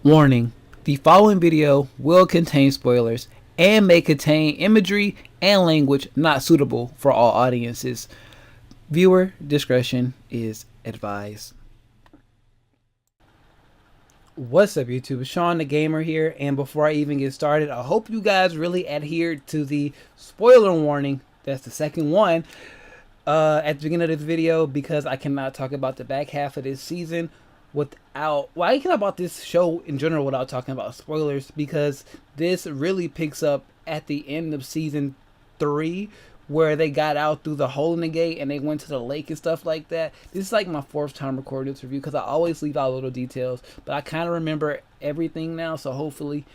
Warning, the following video will contain spoilers and may contain imagery and language not suitable for all audiences. Viewer discretion is advised. What's up YouTube, Shawn DaGamer here, and before I even get started, I hope you guys really adhere to the spoiler warning. That's the second one at the beginning of this video, because I cannot talk about the back half of this season without, well, I can talk about this show in general without talking about spoilers, because this really picks up at the end of season 3, where they got out through the hole in the gate and they went to the lake and stuff like that. This is like my 4th time recording this review, because I always leave out little details, but I kind of remember everything now, so hopefully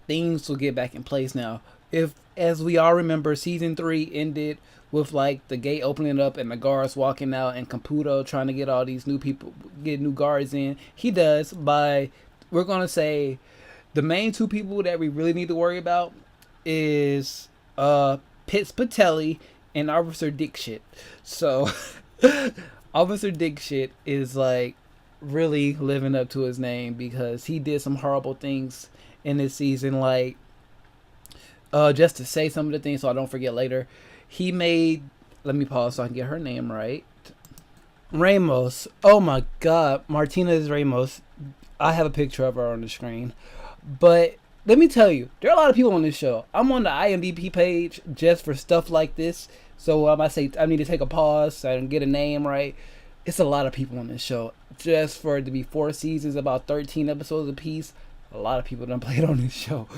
things will get back in place now. If, as we all remember, season 3 ended with like the gate opening up and the guards walking out and Competivie trying to get all these new people, get new guards in. He does by, we're gonna say, the main 2 people that we really need to worry about is Patelli and Officer Dickshit. So Officer Dickshit is like really living up to his name, because he did some horrible things in this season, like just to say some of the things so I don't forget later. He made, let me pause so I can get her name right. Ramos. Oh my god, Martinez Ramos. I have a picture of her on the screen. But let me tell you, there are a lot of people on this show. I'm on the IMDb page just for stuff like this. So I might say I need to take a pause so I can get a name right. It's a lot of people on this show. Just for it to be 4 seasons, about 13 episodes apiece, a lot of people done played on this show.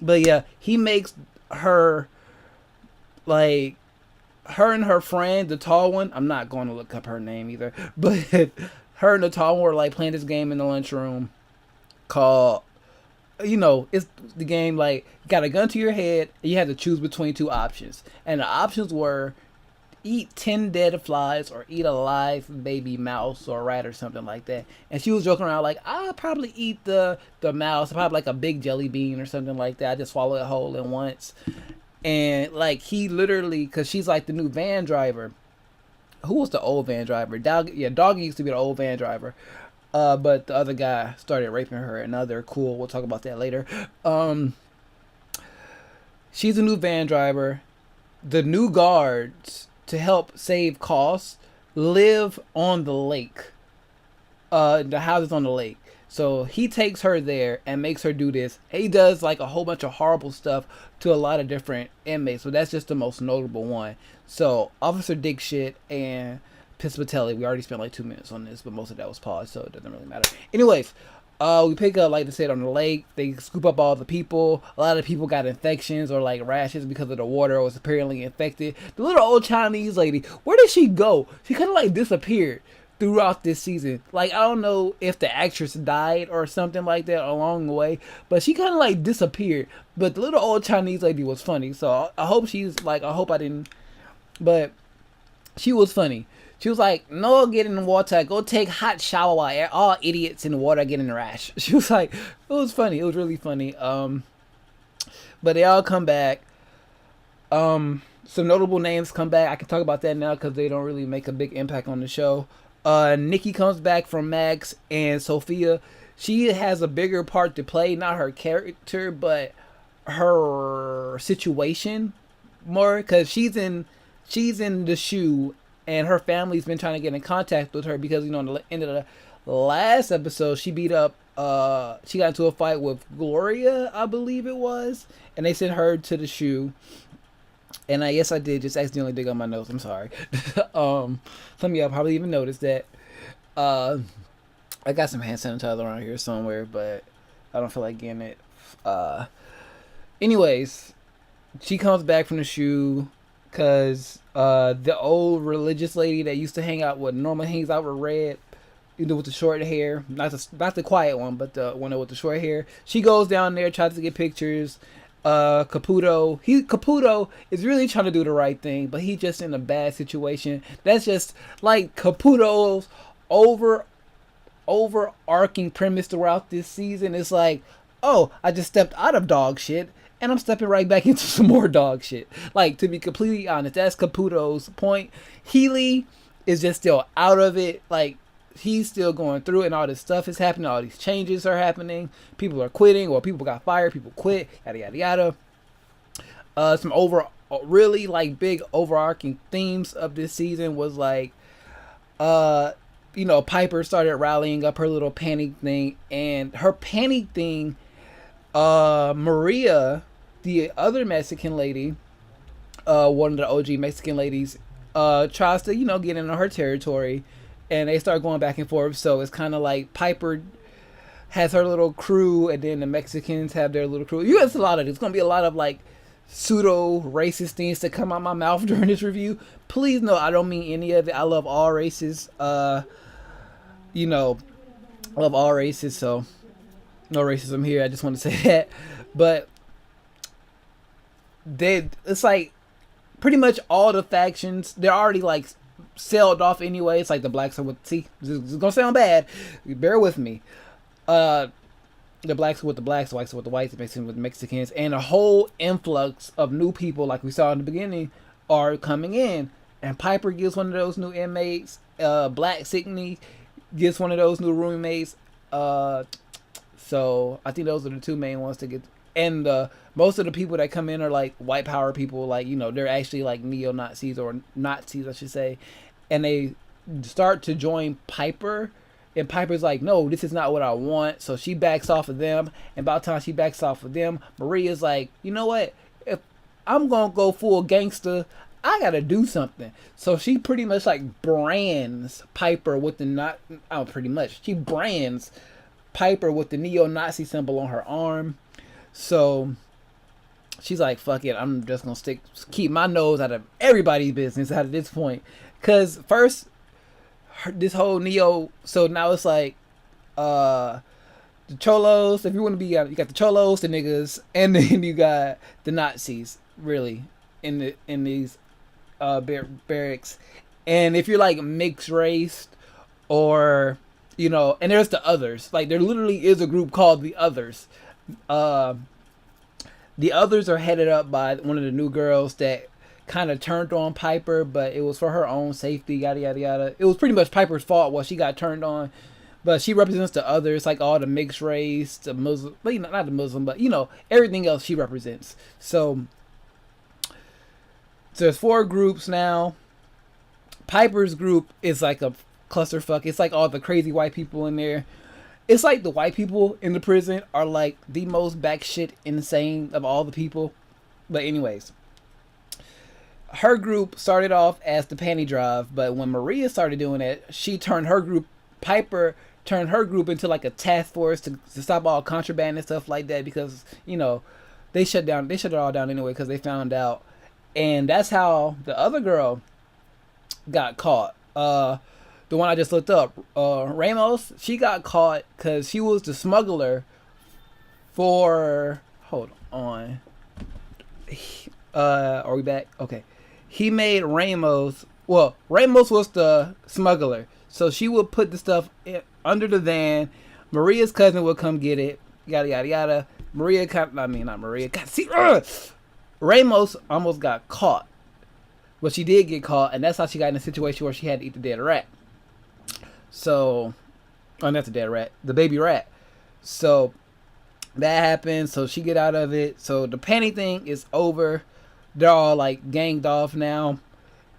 But yeah, he makes her, like, her and her friend, the tall one, I'm not going to look up her name either, but her and the tall one were like playing this game in the lunchroom called, you know, it's the game like, you got a gun to your head and you have to choose between 2 options, and the options were eat 10 dead flies or eat a live baby mouse or rat or something like that. And she was joking around like, I'll probably eat the mouse, probably like a big jelly bean or something like that. I just swallow it whole at once. And like, he literally, because she's like the new van driver. Who was the old van driver? Doggy used to be the old van driver. But the other guy started raping her, and now they're cool. We'll talk about that later. She's a new van driver. The new guards, to help save costs, live on the lake. The houses on the lake. So he takes her there and makes her do this. He does like a whole bunch of horrible stuff to a lot of different inmates. So that's just the most notable one. So Officer Dickshit and Patelli, we already spent like 2 minutes on this, but most of that was paused, so it doesn't really matter. Anyways, we pick up, like I said, on the lake. They scoop up all the people. A lot of people got infections or like rashes because of the water was apparently infected. The little old Chinese lady, where did she go? She kind of like disappeared throughout this season. Like, I don't know if the actress died or something like that along the way, but she kind of like disappeared. But the little old Chinese lady was funny, so I hope she's like, I hope I didn't, but she was funny. She was like, no, get in the water, go take hot shower while all idiots in the water get in the rash. She was like, it was funny, it was really funny. But they all come back. Some notable names come back. I can talk about that now because they don't really make a big impact on the show. Nikki comes back from Max, and Sophia, she has a bigger part to play, not her character, but her situation more, because she's in the shoe, and her family's been trying to get in contact with her because, you know, in the end of the last episode, she beat up, she got into a fight with Gloria, I believe it was, and they sent her to the shoe. And yes, I did just accidentally dig on my nose. I'm sorry. Some of y'all probably even noticed that. I got some hand sanitizer around here somewhere, but I don't feel like getting it. Anyways, she comes back from the shoe because the old religious lady that used to hang out with, normally hangs out with Red, you know, with the short hair, not the quiet one, but the one with the short hair. She goes down there, tries to get pictures. Caputo is really trying to do the right thing, but he just in a bad situation. That's just like Caputo's overarching premise throughout this season. It's like, oh, I just stepped out of dog shit and I'm stepping right back into some more dog shit. Like, to be completely honest, that's Caputo's point. Healy is just still out of it. Like, he's still going through it, and all this stuff is happening. All these changes are happening. People are quitting, or people got fired. People quit. Yada yada yada. Some really like big overarching themes of this season was like, Piper started rallying up her little panic thing, and her panic thing, Maria, the other Mexican lady, one of the OG Mexican ladies, tries to, get into her territory, and they start going back and forth. So it's kind of like Piper has her little crew, and then the Mexicans have their little crew. It's a lot of, it's going to be a lot of like pseudo racist things to come out my mouth during this review. Please know I don't mean any of it. I love all races. I love all races, so no racism here. I just want to say that. But it's like pretty much all the factions, they're already like sailed off anyway. It's like the blacks are with, see, this is gonna sound bad, bear with me. The blacks are with the blacks, the whites are with the whites, the Mexicans with the Mexicans, and a whole influx of new people, like we saw in the beginning, are coming in. And Piper gives one of those new inmates. Black Sydney gets one of those new roommates. So I think those are the two main ones to get. And most of the people that come in are like white power people, like, they're actually like neo-Nazis, or Nazis, I should say. And they start to join Piper. And Piper's like, no, this is not what I want. So she backs off of them. And by the time she backs off of them, Maria's like, you know what? If I'm going to go full gangster, I got to do something. So she pretty much like brands Piper with the she brands Piper with the neo-Nazi symbol on her arm. So she's like, fuck it. I'm just going to keep my nose out of everybody's business at this point. Because first, this whole neo, so now it's like the cholos. If you want to be, you got the cholos, the niggas, and then you got the Nazis, really, in these barracks. And if you're like mixed race, or and there's the others. Like there literally is a group called the others. The others are headed up by one of the new girls that kind of turned on Piper, but it was for her own safety, yada yada yada. It was pretty much Piper's fault while she got turned on, but she represents the others, like all the mixed race, the Muslim, but not the Muslim, but everything else she represents. So there's 4 groups now. Piper's group is like a clusterfuck. It's like all the crazy white people in there. It's like the white people in the prison are like the most batshit insane of all the people. But anyways, her group started off as the panty drive, but when Maria started doing it, Piper turned her group into like a task force to stop all contraband and stuff like that, because they shut it all down anyway because they found out. And that's how the other girl got caught. The one I just looked up, Ramos, she got caught because she was the smuggler for, hold on, are we back? Okay. He made Ramos was the smuggler. So she would put the stuff under the van. Maria's cousin would come get it. Yada, yada, yada. Ramos almost got caught. But she did get caught, and that's how she got in a situation where she had to eat the dead rat. So, not the dead rat, the baby rat. So, that happened. So she get out of it. So the panty thing is over. They're all like ganged off now,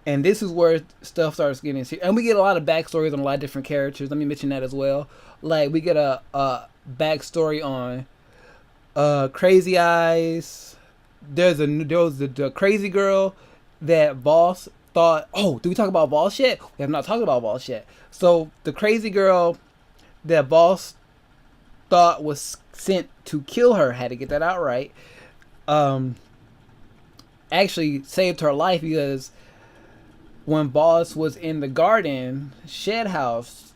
and this is where stuff starts getting serious. And we get a lot of backstories on a lot of different characters. Let me mention that as well. Like we get a backstory on Crazy Eyes. There was the crazy girl that Boss thought. Oh, did we talk about Boss yet? We have not talked about Boss yet. So the crazy girl that Boss thought was sent to kill her, had to get that out right, actually saved her life, because when Boss was in the garden shed house,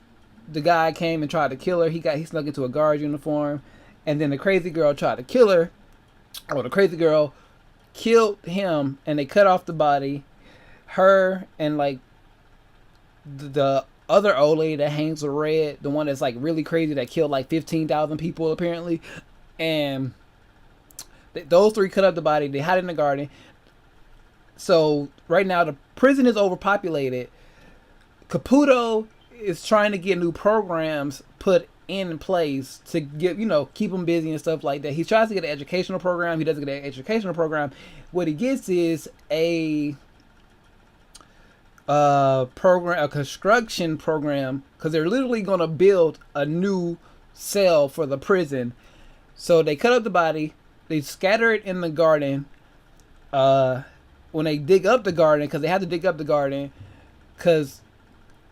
the guy came and tried to kill her. He snuck into a guard uniform, and then the crazy girl tried to kill her. Or the crazy girl killed him, and they cut off the body. Her and like the other old lady that hangs with Red, the one that's like really crazy, that killed like 15,000 people apparently, and those 3 cut up the body. They hide in the garden. So right now the prison is overpopulated. Caputo is trying to get new programs put in place to get, keep him busy and stuff like that. He tries to get an educational program. He doesn't get an educational program. What he gets is a program, a construction program, because they're literally going to build a new cell for the prison. So they cut up the body, they scatter it in the garden. When they dig up the garden, because they have to dig up the garden, because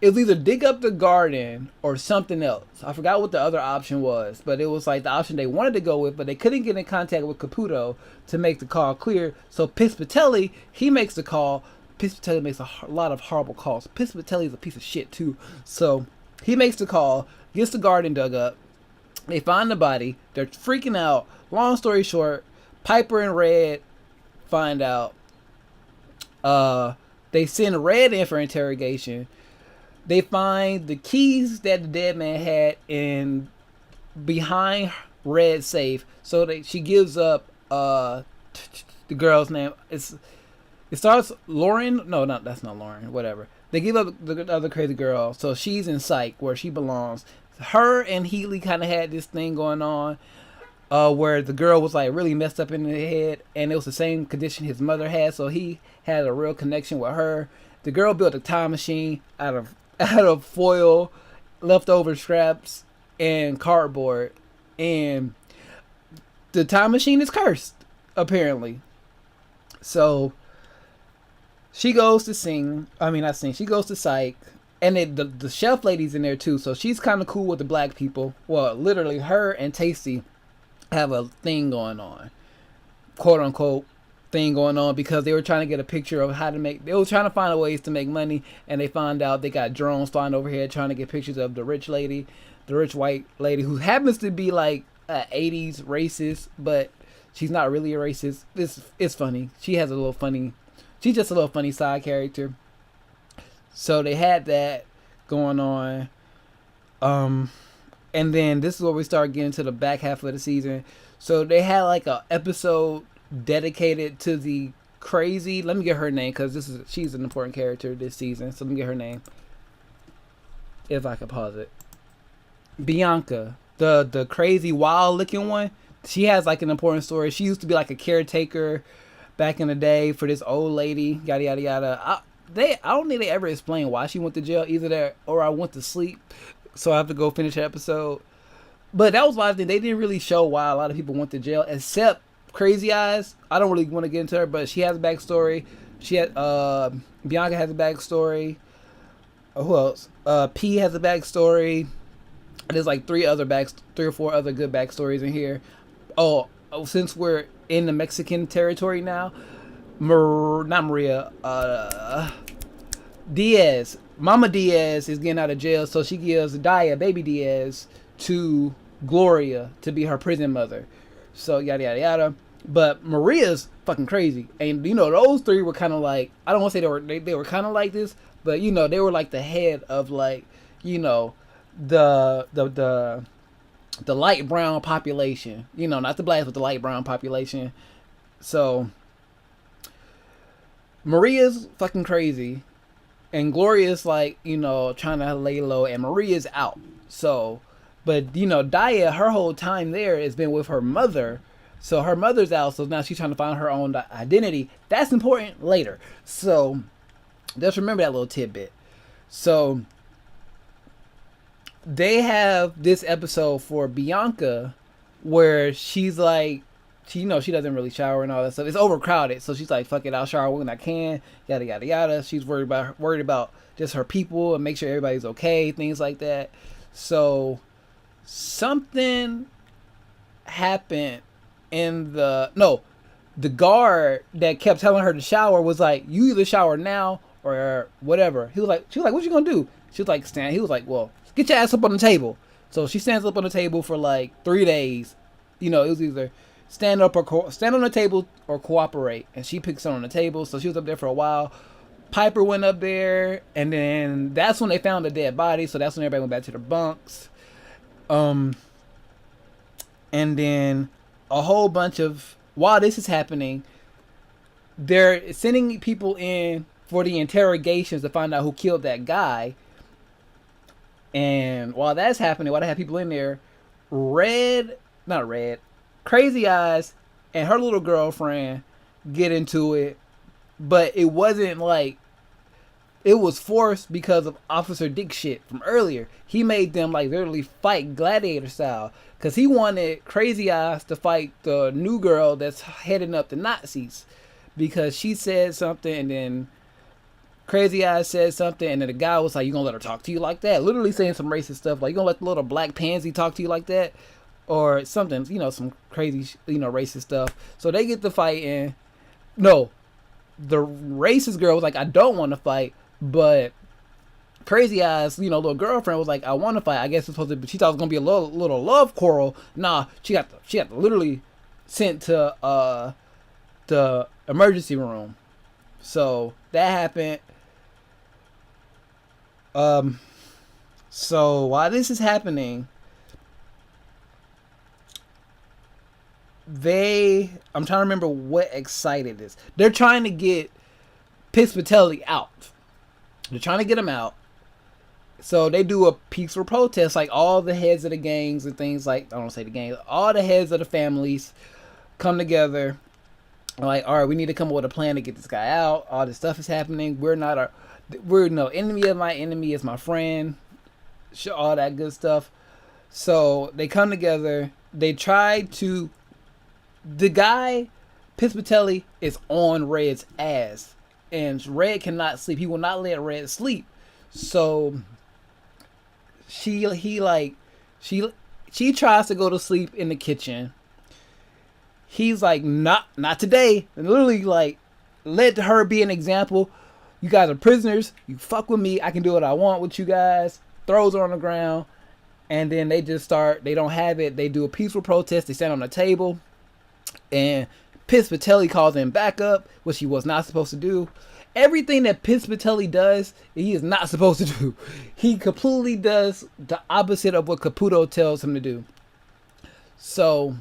it was either dig up the garden or something else. I forgot what the other option was, but it was like the option they wanted to go with, but they couldn't get in contact with Caputo to make the call clear. So Pispatelli, he makes the call. Pispatelli makes a lot of horrible calls. Pispatelli is a piece of shit too. So he makes the call, gets the garden dug up. They find the body. They're freaking out. Long story short, Piper and Red find out. They send Red in for interrogation. They find the keys that the dead man had in behind Red's safe. So she gives up the girl's name. It starts Lauren. No, that's not Lauren. Whatever. They give up the other crazy girl. So she's in psych where she belongs. Her and Healy kind of had this thing going on where the girl was like really messed up in the head, and it was the same condition his mother had. So he had a real connection with her. The girl built a time machine out of foil, leftover scraps, and cardboard, and the time machine is cursed apparently. So she goes to she goes to psych, and the chef lady's in there too, so she's kind of cool with the black people. Well, literally her and Tasty have a thing going on, quote unquote thing going on, because they were trying to get a picture of they were trying to find ways to make money, and they found out they got drones flying overhead trying to get pictures of the rich white lady who happens to be like 80s racist, but she's not really a racist. It's funny. She's just a little funny side character. So they had that going on. And then this is where we start getting to the back half of the season. So they had like a episode dedicated to the crazy, let me get her name, because she's an important character this season. So let me get her name, if I can pause it. Bianca, the crazy wild looking one. She has like an important story. She used to be like a caretaker back in the day for this old lady, yada yada yada. I don't think they ever explain why she went to jail. Either that or I went to sleep, so I have to go finish the episode. But that was a lot of things. They didn't really show why a lot of people went to jail, except Crazy Eyes. I don't really want to get into her, but she has a backstory. Bianca has a backstory. Who else? P has a backstory. There's like three or four other good backstories in here. Oh, since we're in the Mexican territory now, not Maria, Diaz, Mama Diaz is getting out of jail, so she gives baby Diaz, to Gloria to be her prison mother. So yada yada yada. But Maria's fucking crazy, and those three were kind of like, I don't want to say they were kind of like this, but they were like the head of like the light brown population, not the blacks, but the light brown population. So Maria's fucking crazy, and Gloria's like, trying to lay low, and Maria's out. So, but Daya, her whole time there has been with her mother. So her mother's out, so now she's trying to find her own identity. That's important later. So just remember that little tidbit. So they have this episode for Bianca where she's like, she doesn't really shower and all that stuff. It's overcrowded, so she's like, fuck it, I'll shower when I can, yada yada yada. She's worried about just her people and make sure everybody's okay, things like that. So something happened the guard that kept telling her to shower was like, you either shower now or whatever. She was like, what you gonna do? She was like, stand. He was like, well, get your ass up on the table. So she stands up on the table for like 3 days. It was either stand on the table or cooperate. And she picked someone on the table, so she was up there for a while. Piper went up there, and then that's when they found the dead body. So that's when everybody went back to their bunks. And then a whole bunch of, while this is happening, they're sending people in for the interrogations to find out who killed that guy. And while that's happening, while they have people in there, Red, not Red, Crazy Eyes and her little girlfriend get into it, but it wasn't like, it was forced because of Officer Dick shit from earlier. He made them like literally fight gladiator style because he wanted Crazy Eyes to fight the new girl that's heading up the Nazis because she said something and then Crazy Eyes said something and then the guy was like, "You gonna let her talk to you like that?" Literally saying some racist stuff like, "You gonna let the little black pansy talk to you like that?" Or something, some crazy, racist stuff. So they get to fighting. No, the racist girl was like, "I don't want to fight," but Crazy Eyes, little girlfriend was like, "I want to fight." I guess it's supposed to. She thought it was gonna be a little love quarrel. Nah, she got literally sent to the emergency room. So that happened. So while this is happening, I'm trying to remember what excited this. They're trying to get Pispatelli out. They're trying to get him out. So they do a peaceful protest, like all the heads of the gangs and things like, I don't want to say the gangs, all the heads of the families come together. Like, all right, we need to come up with a plan to get this guy out. All this stuff is happening. We're no enemy of my enemy is my friend. All that good stuff. So they come together. They try to, the guy, Pispatelli, is on Red's ass. And Red cannot sleep. He will not let Red sleep. So she tries to go to sleep in the kitchen. He's like, not today. And literally like, let her be an example. You guys are prisoners. You fuck with me. I can do what I want with you guys. Throws her on the ground. And then they just start, they don't have it. They do a peaceful protest. They stand on the table. And Pispatelli calls him back up, which he was not supposed to do. Everything that Pispatelli does, he is not supposed to do. He completely does the opposite of what Caputo tells him to do. So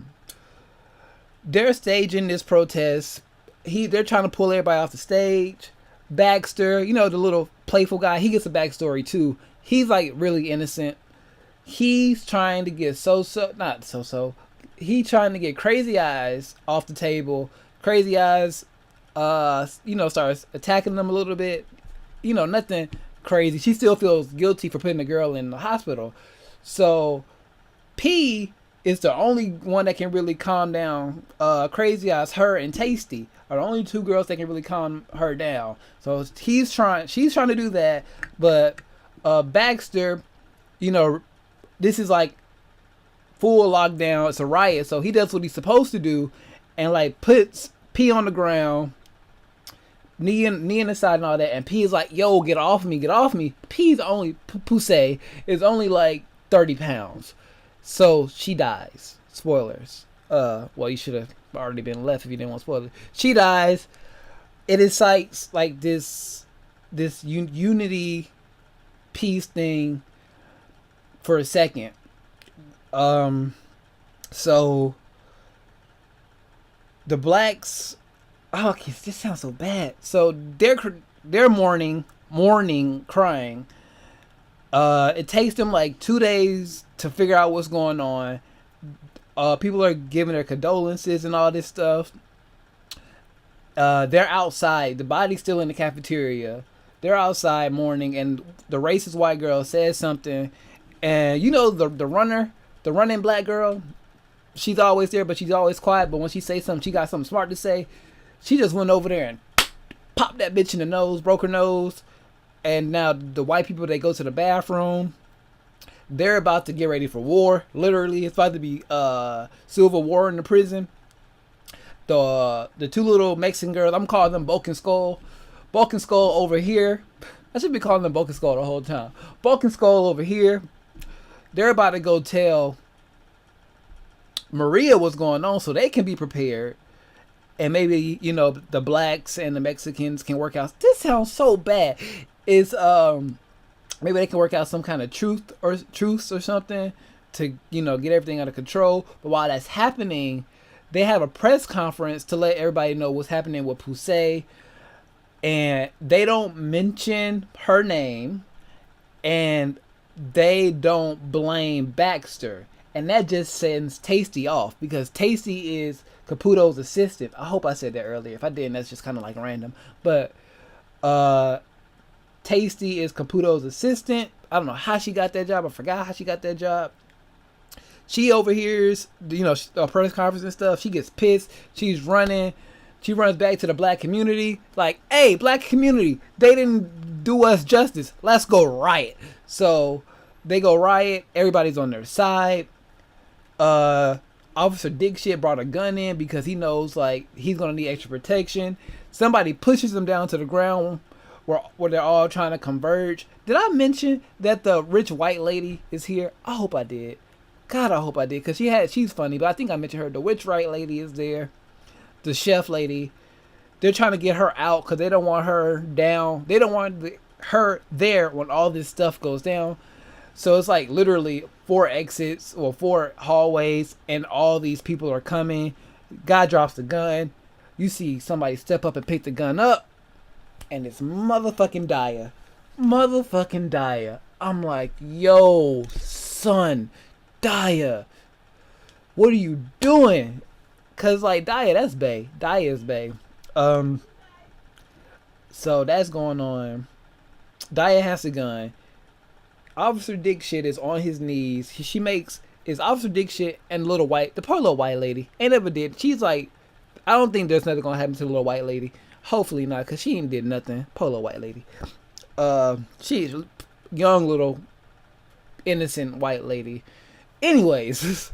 they're staging this protest. They're trying to pull everybody off the stage. Baxter, the little playful guy, he gets a backstory too. He's like really innocent. He's trying to get He's trying to get Crazy Eyes off the table. Crazy Eyes, starts attacking them a little bit. Nothing crazy. She still feels guilty for putting the girl in the hospital. So P is the only one that can really calm down Crazy Eyes. Her and Tasty are the only two girls that can really calm her down. So she's trying to do that, but Baxter, this is like full lockdown. It's a riot, so he does what he's supposed to do, and like puts P on the ground, knee in the side and all that. And P is like, "Yo, get off me, get off me." P's only Poussey is only like 30 pounds, so she dies. Spoilers. Well, you should have already been left if you didn't want spoilers. She dies. It incites like this unity peace thing for a second. So the blacks, okay, this sounds so bad. So they're mourning, crying. It takes them like 2 days to figure out what's going on. People are giving their condolences and all this stuff. They're outside. The body's still in the cafeteria. They're outside mourning, and the racist white girl says something. And the running black girl, she's always there, but she's always quiet. But when she says something, she got something smart to say. She just went over there and popped that bitch in the nose, broke her nose. And now the white people, they go to the bathroom. They're about to get ready for war. Literally, it's about to be civil war in the prison. The two little Mexican girls, I'm calling them Bulk and Skull. Bulk and Skull over here. I should be calling them Bulk and Skull the whole time. Bulk and Skull over here. They're about to go tell Maria what's going on so they can be prepared. And maybe, the blacks and the Mexicans can work out. This sounds so bad. It's maybe they can work out some kind of truce or something to, get everything under control. But while that's happening, they have a press conference to let everybody know what's happening with Poussey. And they don't mention her name. And they don't blame Baxter. And that just sends Tasty off, because Tasty is Caputo's assistant. I hope I said that earlier. If I didn't, that's just kind of like random. But Tasty is Caputo's assistant. I don't know how she got that job. I forgot how she got that job. She overhears, a press conference and stuff. She gets pissed. She's running. She runs back to the black community. Like, hey, black community, they didn't do us justice. Let's go riot. So they go riot. Everybody's on their side. Officer Dickshit brought a gun in because he knows, like, he's going to need extra protection. Somebody pushes him down to the ground where they're all trying to converge. Did I mention that the rich white lady is here? I hope I did. God, I hope I did, because she's funny, but I think I mentioned her. The rich white lady is there. The chef lady. They're trying to get her out because they don't want her down. They don't want her there when all this stuff goes down. So it's like literally 4 exits or 4 hallways, and all these people are coming. Guy drops the gun. You see somebody step up and pick the gun up, and it's motherfucking Daya. Motherfucking Daya. I'm like, yo, son, Daya, what are you doing? Cause like Daya, that's bae. Daya is bae. So that's going on. Daya has a gun. Officer Dickshit is on his knees. She makes is Officer Dickshit and the poor little white lady ain't ever did. She's like, I don't think there's nothing gonna happen to the little white lady. Hopefully not, cause she ain't did nothing. Poor little white lady. She's young little innocent white lady. Anyways,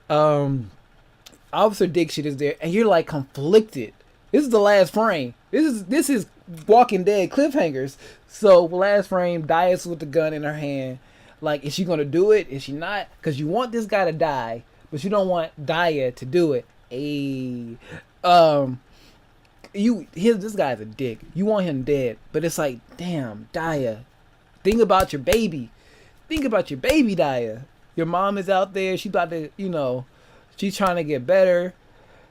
Officer Dickshit is there, and you're like conflicted. This is the last frame. This is Walking Dead cliffhangers. So last frame, Daya's with the gun in her hand. Like, is she gonna do it? Is she not? Because you want this guy to die, but you don't want Daya to do it. Hey, this guy's a dick. You want him dead, but it's like, damn, Daya, think about your baby. Think about your baby, Daya. Your mom is out there. She's about to, she's trying to get better.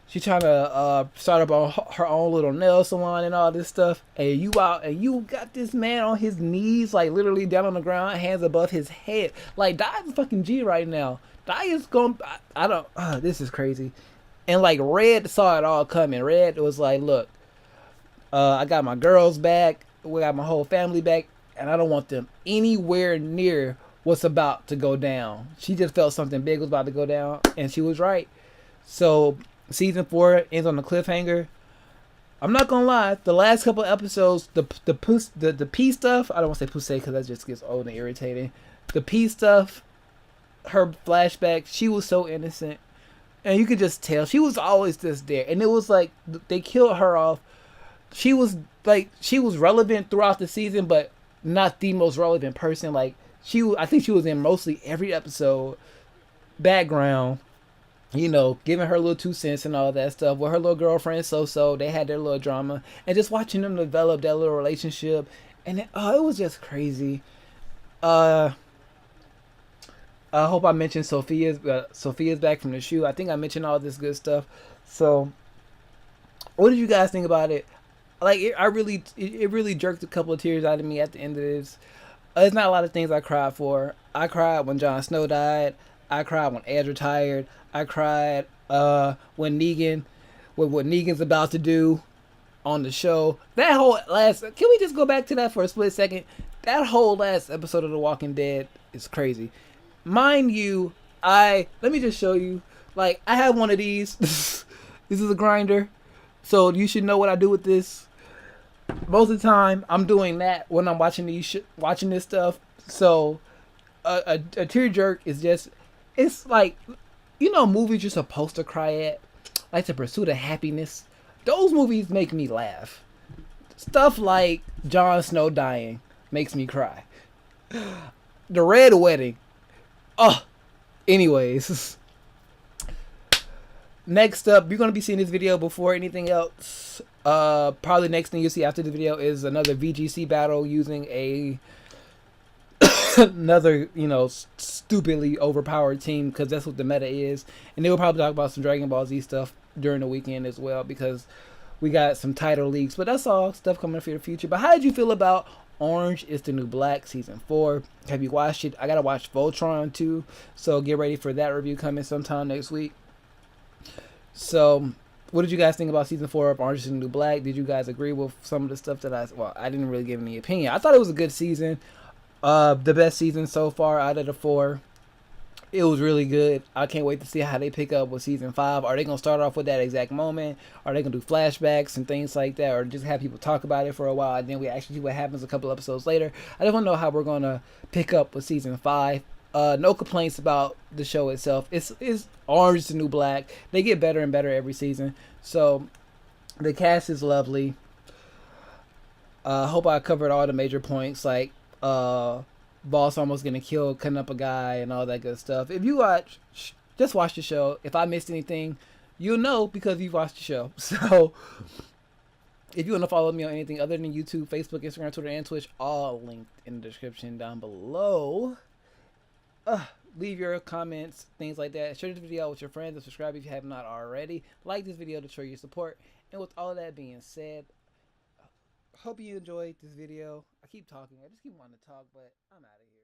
She's trying to start up her own little nail salon and all this stuff. And you out and you got this man on his knees, like literally down on the ground, hands above his head. Like, Daya's a fucking G right now. Daya's going, this is crazy. And like Red saw it all coming. Red was like, look, I got my girls back. We got my whole family back. And I don't want them anywhere near what's about to go down. She just felt something big was about to go down, and she was right. So season 4 ends on the cliffhanger. I'm not gonna lie, the last couple episodes, the P stuff, I don't want to say pussy because that just gets old and irritating. The P stuff, her flashback, she was so innocent, and you could just tell she was always just there. And it was like they killed her off. She was relevant throughout the season, but not the most relevant person. Like, I think she was in mostly every episode, background, giving her little 2 cents and all that stuff. With her little girlfriend, So, they had their little drama. And just watching them develop that little relationship. And it was just crazy. I hope I mentioned Sophia's back from the shoe. I think I mentioned all this good stuff. So, what did you guys think about it? Like, it really jerked a couple of tears out of me at the end of this. There's not a lot of things I cried for. I cried when Jon Snow died. I cried when Edge retired. I cried when what Negan's about to do on the show. That whole can we just go back to that for a split second? That whole last episode of The Walking Dead is crazy. Mind you, let me just show you. Like, I have one of these. This is a grinder. So you should know what I do with this. Most of the time, I'm doing that when I'm watching this stuff. So, a tear jerk is just, it's like, movies you're supposed to cry at, like The Pursuit of Happiness. Those movies make me laugh. Stuff like Jon Snow dying makes me cry. The Red Wedding. Anyways. Next up, you're going to be seeing this video before anything else. Probably next thing you'll see after the video is another VGC battle using another, stupidly overpowered team, because that's what the meta is. And they will probably talk about some Dragon Ball Z stuff during the weekend as well, because we got some title leaks. But that's all stuff coming for the future. But how did you feel about Orange is the New Black season 4. Have you watched it? I gotta watch Voltron too, so get ready for that review coming sometime next week. So, what did you guys think about season 4 of Orange is the New Black? Did you guys agree with some of the stuff that I didn't really give any opinion. I thought it was a good season. The best season so far out of the 4. It was really good. I can't wait to see how they pick up with season 5. Are they gonna start off with that exact moment? Are they gonna do flashbacks and things like that, or just have people talk about it for a while and then we actually see what happens a couple episodes later? I just want to know how we're gonna pick up with season 5. No complaints about the show itself. It's Orange is the New Black. They get better and better every season. So the cast is lovely. Hope I covered all the major points, like boss almost getting killed, cutting up a guy, and all that good stuff. If you watch, just watch the show. If I missed anything, you'll know because you've watched the show. So if you want to follow me on anything other than YouTube, Facebook, Instagram, Twitter, and Twitch, all linked in the description down below. Leave your comments, things like that. Share this video with your friends and subscribe if you have not already. Like this video to show your support. And with all of that being said, hope you enjoyed this video. I keep talking. I just keep wanting to talk, but I'm out of here.